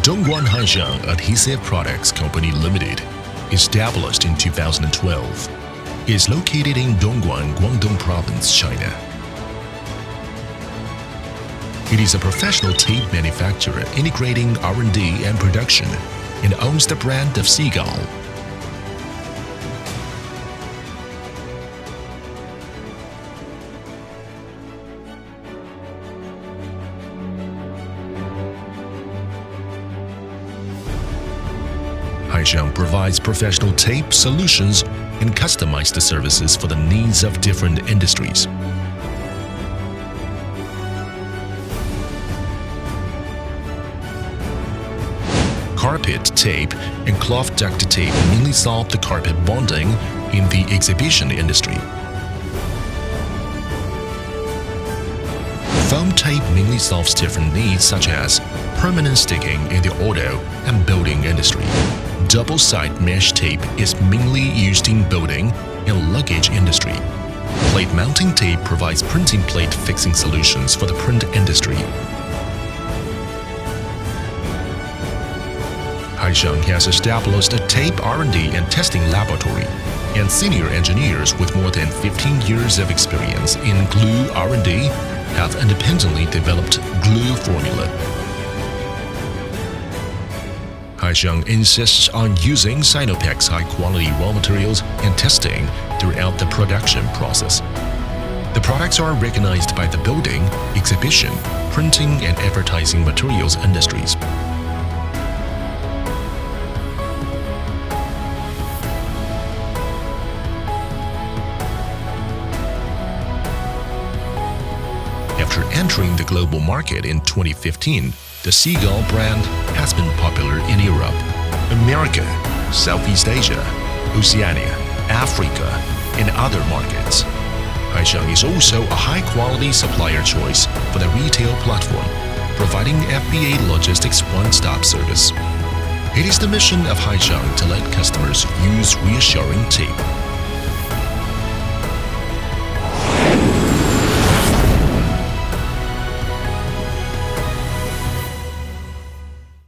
Dongguan Haisheng Adhesive Products Company Limited, established in 2012, is located in Dongguan, Guangdong Province, China. It is a professional tape manufacturer integrating R&D and production and owns the brand of Seagull. Haisheng provides professional tape solutions and customized services for the needs of different industries. Carpet tape and cloth duct tape mainly solve the carpet bonding in the exhibition industry. Foam tape mainly solves different needs such as permanent sticking in the auto and building industry. Double-side mesh tape is mainly used in building and luggage industry. Plate mounting tape provides printing plate fixing solutions for the print industry. Haisheng has established a tape R&D and testing laboratory, and senior engineers with more than 15 years of experience in glue R&D have independently developed glue formula. Haisheng insists on using Sinopec's high-quality raw materials and testing throughout the production process. The products are recognized by the building, exhibition, printing, and advertising materials industries. After entering the global market in 2015, the Seagull brand has been popular in Europe, America, Southeast Asia, Oceania, Africa, and other markets. Haisheng is also a high-quality supplier choice for the retail platform, providing FBA logistics one-stop service. It is the mission of Haisheng to let customers use reassuring tape.